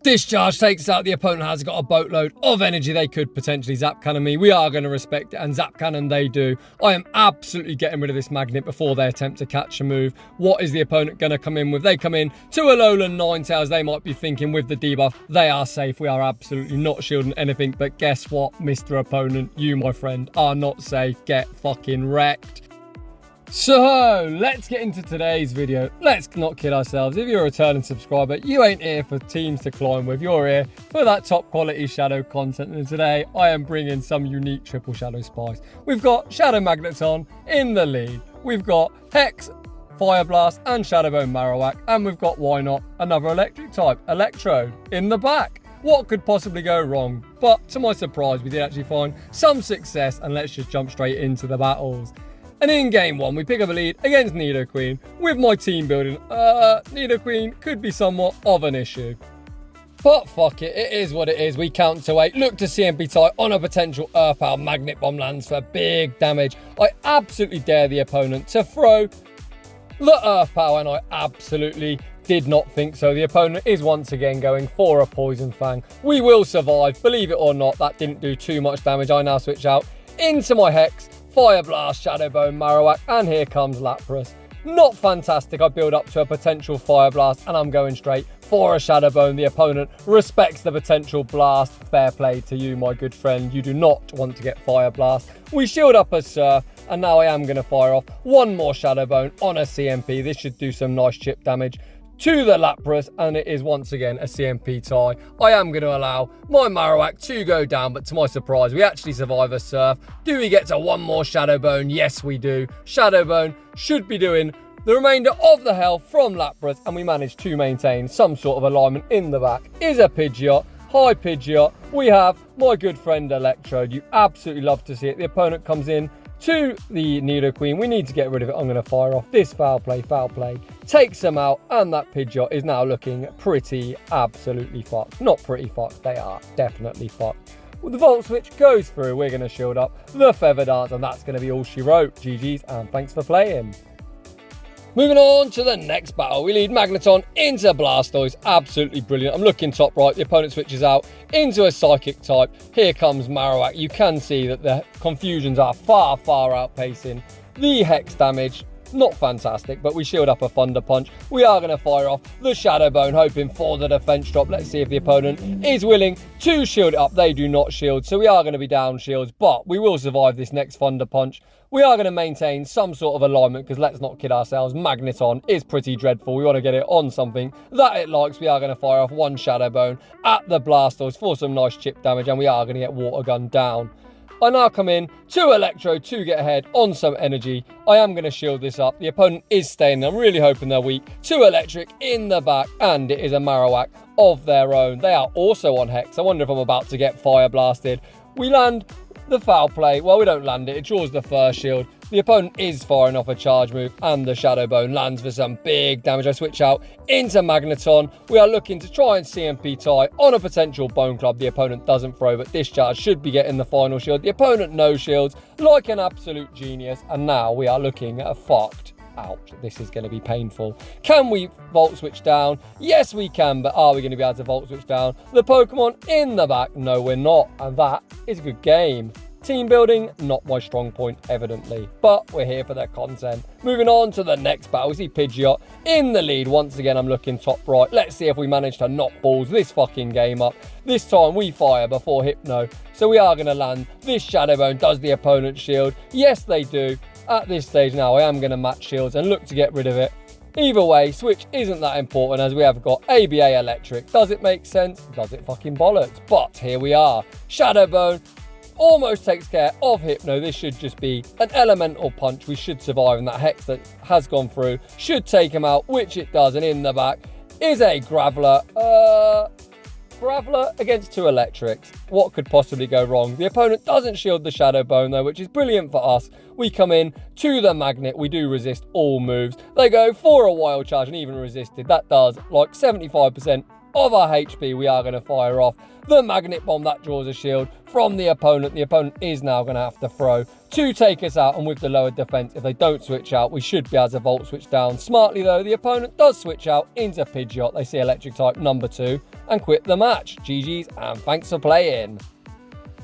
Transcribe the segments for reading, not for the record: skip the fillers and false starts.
Discharge takes out. The opponent has got a boatload of energy. They could potentially Zap Cannon me. We are going to respect it, and Zap Cannon they do. I am absolutely getting rid of this Magnet before they attempt to catch a move. What is the opponent going to come in with? They come in to Alolan Ninetales. They might be thinking with the debuff, they are safe. We are absolutely not shielding anything, but guess what, Mr. Opponent? You, my friend, are not safe. Get fucking wrecked. So, let's get into today's video. Let's not kid ourselves. If you're a returning subscriber, you ain't here for teams to climb with. You're here for that top quality Shadow content. And today, I am bringing some unique triple Shadow Spice. We've got Shadow Magneton in the lead. We've got Hex, Fire Blast, and Shadow Marowak. And we've got, why not, another electric type, Electrode, in the back. What could possibly go wrong? But to my surprise, we did actually find some success. And let's just jump straight into the battles. And in game one, we pick up a lead against Nidoqueen. With my team building, Nidoqueen could be somewhat of an issue. But fuck it, it is what it is. We count to 8, look to CMP tie on a potential Earth Power. Magnet Bomb lands for big damage. I absolutely dare the opponent to throw the Earth Power, and I absolutely did not think so. The opponent is once again going for a Poison Fang. We will survive, believe it or not. That didn't do too much damage. I now switch out into my Hex, Fire Blast, Shadow Marowak, and here comes Lapras. Not fantastic. I build up to a potential Fire Blast, and I'm going straight for a Shadow Bone. The opponent respects the potential blast. Fair play to you, my good friend. You do not want to get Fire Blast. We shield up a Surf, and now I am going to fire off one more Shadow Bone on a CMP. This should do some nice chip damage to the Lapras, and it is once again a CMP tie. I am going to allow my Marowak to go down, but to my surprise, we actually survive a Surf. Do we get to one more Shadow Bone? Yes, we do. Shadow Bone should be doing the remainder of the health from Lapras, and we manage to maintain some sort of alignment in the back. Is a Pidgeot. Hi, Pidgeot. We have my good friend Electrode. You absolutely love to see it. The opponent comes in to the Nidoqueen. We need to get rid of it. I'm going to fire off this foul play, takes them out, and that Pidgeot is now looking pretty absolutely fucked. Not pretty fucked, they are definitely fucked. Well, the Volt Switch goes through. We're going to shield up the Feather Dance, and that's going to be all she wrote. GG's, and thanks for playing. Moving on to the next battle, we lead Magneton into Blastoise. Absolutely brilliant. I'm looking top right. The opponent switches out into a Psychic type. Here comes Marowak. You can see that the confusions are far outpacing the Hex damage. Not fantastic, but we shield up a Thunder Punch. We are going to fire off the Shadow Bone, hoping for the defense drop. Let's see if the opponent is willing to shield it up. They do not shield, so we are going to be down shields, but we will survive this next Thunder Punch. We are going to maintain some sort of alignment, because let's not kid ourselves, Magneton is pretty dreadful. We want to get it on something that it likes. We are going to fire off one Shadow Bone at the Blastoise for some nice chip damage, and we are going to get Water Gun down. I now come in to Electrode to get ahead on some energy. I am going to shield this up. The opponent is staying. I'm really hoping they're weak to Electric in the back, and it is a Marowak of their own. They are also on Hex. I wonder if I'm about to get Fire Blasted. We land the foul play. Well, we don't land it. It draws the first shield. The opponent is firing off a charge move, and the Shadow Bone lands for some big damage. I switch out into Magneton. We are looking to try and CMP tie on a potential Bone Club. The opponent doesn't throw, but Discharge should be getting the final shield. The opponent no shields like an absolute genius, and now we are looking at a fucked. Ouch, this is going to be painful. Can we Volt Switch down? Yes, we can, but are we going to be able to Volt Switch down the Pokemon in the back? No, we're not, and that is a good game. Team building, not my strong point, evidently, but we're here for their content. Moving on to the next battle, we see Pidgeot in the lead. Once again, I'm looking top right. Let's see if we manage to knock balls this fucking game up. This time, we fire before Hypno, so we are going to land this Shadow Bone. Does the opponent shield? Yes, they do. At this stage now, I am going to match shields and look to get rid of it. Either way, switch isn't that important, as we have got ABA Electric. Does it make sense? Does it fucking bollocks? But here we are. Shadow Bone almost takes care of Hypno. This should just be an elemental punch. We should survive, and that Hex that has gone through should take him out, which it does. And in the back is a Graveler. Graveler against two Electrics. What could possibly go wrong? The opponent doesn't shield the Shadow Bone though, which is brilliant for us. We come in to the Magnet. We do resist all moves. They go for a Wild Charge, and even resisted, that does like 75% of our HP. We are going to fire off the Magnet Bomb. That draws a shield from the opponent. The opponent is now going to have to throw to take us out, and with the lowered defense, if they don't switch out, we should be able to Volt Switch down. Smartly though, the opponent does switch out into Pidgeot. They see Electric type number 2. and quit the match. GG's and thanks for playing.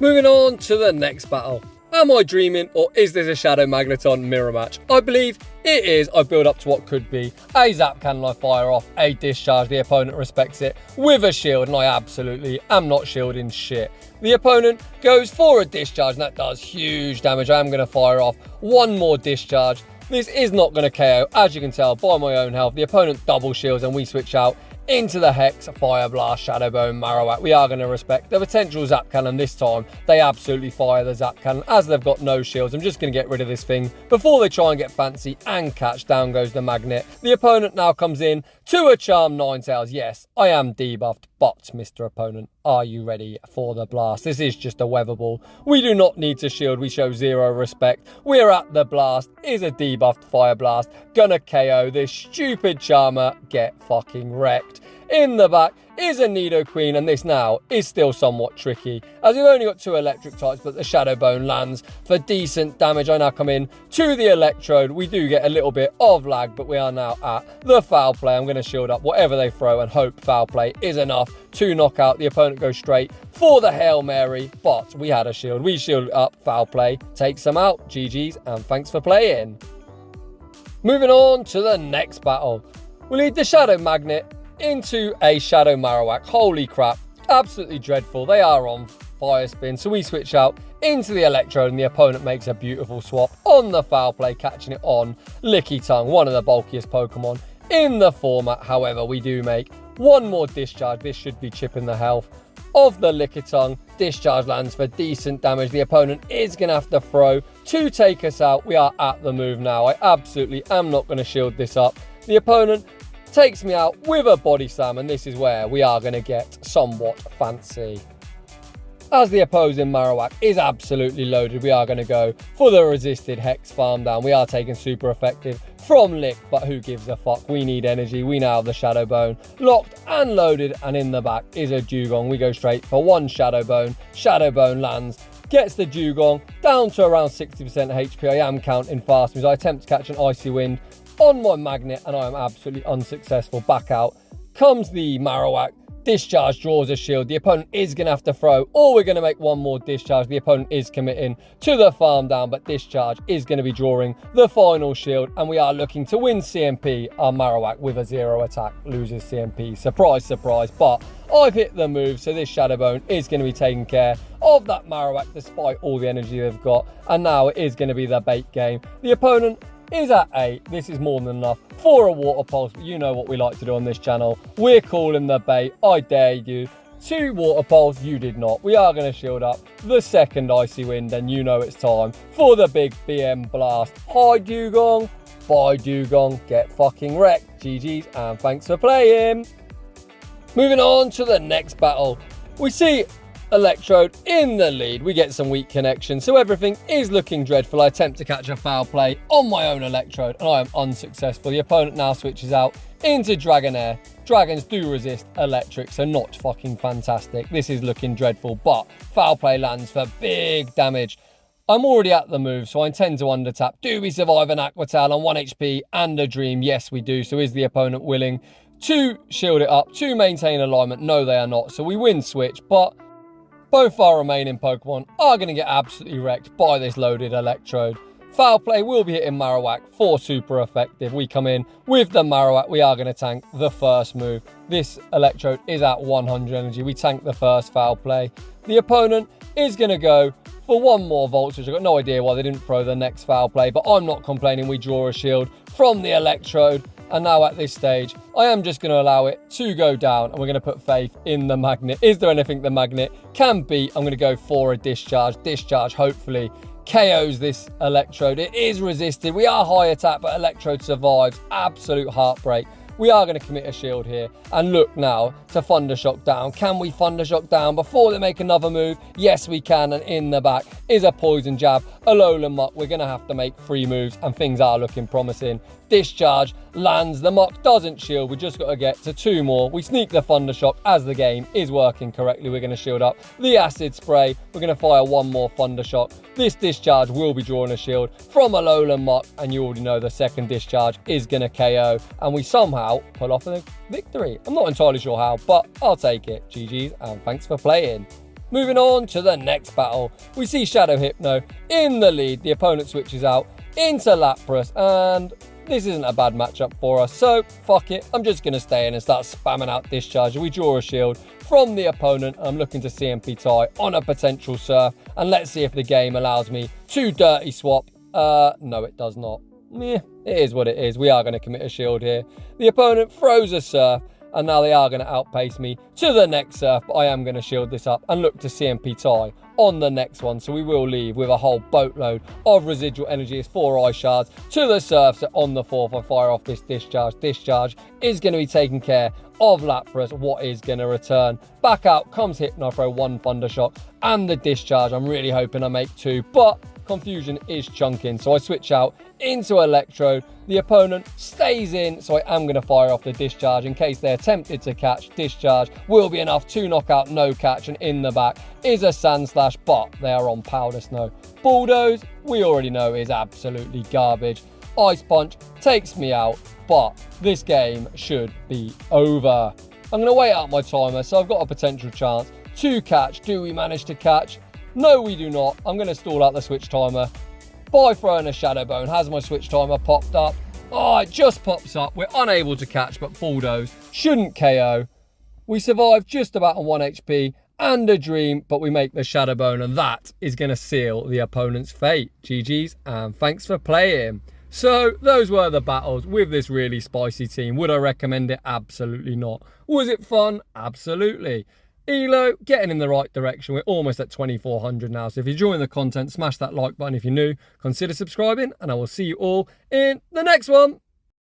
Moving on to the next battle. Am I dreaming, or is this a Shadow Magneton mirror match? I believe it is. I build up to what could be a Zap Cannon. I fire off a discharge. The opponent respects it with a shield, and I absolutely am not shielding shit. The opponent goes for a discharge, and that does huge damage. I am going to fire off one more discharge. This is not going to KO, as you can tell by my own health. The opponent double shields, and we switch out into the Hex, Fire Blast, Shadow Marowak. We are going to respect the potential Zap Cannon this time. They absolutely fire the Zap Cannon as they've got no shields. I'm just going to get rid of this thing before they try and get fancy and catch. Down goes the Magnet. The opponent now comes in to a Charm Ninetales. Yes, I am debuffed, but Mr. Opponent, are you ready for the blast? This is just a weather ball. We do not need to shield. We show zero respect. We're at the blast. Is a debuffed Fire Blast gonna KO this stupid Charmer? Get fucking wrecked. In the back is a Nidoqueen, and this now is still somewhat tricky, as we've only got two electric types, but the Shadow Bone lands for decent damage. I now come in to the Electrode. We do get a little bit of lag, but we are now at the Foul Play. I'm going to shield up whatever they throw and hope Foul Play is enough to knock out. The opponent goes straight for the Hail Mary, but we had a shield. We shielded up. Foul Play takes them out. GG's and thanks for playing. Moving on to the next battle. We lead the Shadow Magnet into a Shadow Marowak. Holy crap, absolutely dreadful. They are on Fire Spin, so we switch out into the Electrode, and the opponent makes a beautiful swap on the Foul Play, catching it on Lickytong, one of the bulkiest Pokemon in the format. However, we do make one more discharge. This should be chipping the health of the Lickytong. Discharge lands for decent damage. The opponent is going to have to throw to take us out. We are at the move now. I absolutely am not going to shield this up. The opponent takes me out with a Body Slam, and this is where we are going to get somewhat fancy. As the opposing Marowak is absolutely loaded, we are going to go for the resisted Hex Farm Down. We are taking super effective from Lick, but who gives a fuck? We need energy. We now have the Shadow Bone locked and loaded, and in the back is a Dugong. We go straight for one Shadow Bone. Shadow Bone lands, gets the Dugong down to around 60% HP. I am counting fast moves. I attempt to catch an Icy Wind on my Magnet, and I am absolutely unsuccessful. Back out comes the Marowak. Discharge draws a shield. The opponent is going to have to throw, or we're going to make one more discharge. The opponent is committing to the Farm Down, but discharge is going to be drawing the final shield, and we are looking to win CMP. Our Marowak with a 0 attack loses CMP. Surprise, surprise, but I've hit the move, so this Shadow Bone is going to be taking care of that Marowak despite all the energy they've got, and now it is going to be the bait game. The opponent is at 8. This is more than enough for a Water Pulse, but you know what we like to do on this channel. We're calling the bait. I dare you to Water Pulse. You did not. We are going to shield up the second Icy Wind, and you know it's time for the big BM Blast. Hi Dugong. Bye Dugong. Get fucking wrecked. GG's and thanks for playing. Moving on to the next battle. We see Electrode in the lead. We get some weak connection, so everything is looking dreadful. I attempt to catch a Foul Play on my own Electrode, and I am unsuccessful. The opponent now switches out into Dragonair. Dragons do resist electric, so not fucking fantastic. This is looking dreadful, but Foul Play lands for big damage. I'm already at the move, so I intend to undertap. Do we survive an Aqua Tail on 1 HP and a Dream? Yes, we do. So is the opponent willing to shield it up, to maintain alignment? No, they are not. So we win switch, but both our remaining Pokemon are going to get absolutely wrecked by this loaded Electrode. Foul Play will be hitting Marowak for super effective. We come in with the Marowak. We are going to tank the first move. This Electrode is at 100 energy. We tank the first Foul Play. The opponent is going to go for one more Voltage. I've got no idea why they didn't throw the next Foul Play, but I'm not complaining. We draw a shield from the Electrode. And now at this stage, I am just going to allow it to go down, and we're going to put faith in the Magnet. Is there anything the Magnet can beat? I'm going to go for a Discharge. Discharge hopefully KOs this Electrode. It is resisted. We are high attack, but Electrode survives. Absolute heartbreak. We are going to commit a shield here and look now to Thundershock down. Can we Thundershock down before they make another move? Yes, we can. And in the back is a Poison Jab, Alolan Muk. We're going to have to make 3 moves, and things are looking promising. Discharge lands. The Muk doesn't shield. We just got to get to 2 more. We sneak the Thunder Shock as the game is working correctly. We're going to shield up the Acid Spray. We're going to fire 1 more Thunder Shock. This discharge will be drawing a shield from Alolan Muk, and you already know the second discharge is going to KO, and we somehow pull off a victory. I'm not entirely sure how, but I'll take it. GG's, and thanks for playing. Moving on to the next battle, we see Shadow Hypno in the lead. The opponent switches out into Lapras, and this isn't a bad matchup for us, so fuck it. I'm just going to stay in and start spamming out discharge. We draw a shield from the opponent. I'm looking to CMP tie on a potential Surf, and let's see if the game allows me to dirty swap. No, it does not. It is what it is. We are going to commit a shield here. The opponent throws a Surf, and now they are going to outpace me to the next Surf, but I am going to shield this up and look to CMP tie on the next one. So we will leave with a whole boatload of residual energy. It's 4 Ice Shards to the Surf. So on the 4th, I fire off this discharge. Discharge is going to be taking care of Lapras. What is going to return? Back out comes Hypno, throw 1 Thunder Shock and the discharge. I'm really hoping I make 2, but confusion is chunking, so I switch out into Electrode. The opponent stays in, so I am going to fire off the discharge in case they're tempted to catch. Discharge will be enough to knock out no catch, and in the back is a Sand Slash, but they are on Powder Snow. Bulldoze, we already know, is absolutely garbage. Ice Punch takes me out, but this game should be over. I'm going to wait out my timer, so I've got a potential chance to catch. Do we manage to catch? No, we do not. I'm going to stall out the switch timer by throwing a Shadow Bone. Has my switch timer popped up? Oh, it just pops up. We're unable to catch, but Bulldoze shouldn't KO. We survive just about on 1 HP and a Dream, but we make the Shadow Bone, and that is going to seal the opponent's fate. GG's, and thanks for playing. So those were the battles with this really spicy team. Would I recommend it? Absolutely not. Was it fun? Absolutely. Elo, getting in the right direction. We're almost at 2,400 now. So if you're enjoying the content, smash that like button. If you're new, consider subscribing, and I will see you all in the next one.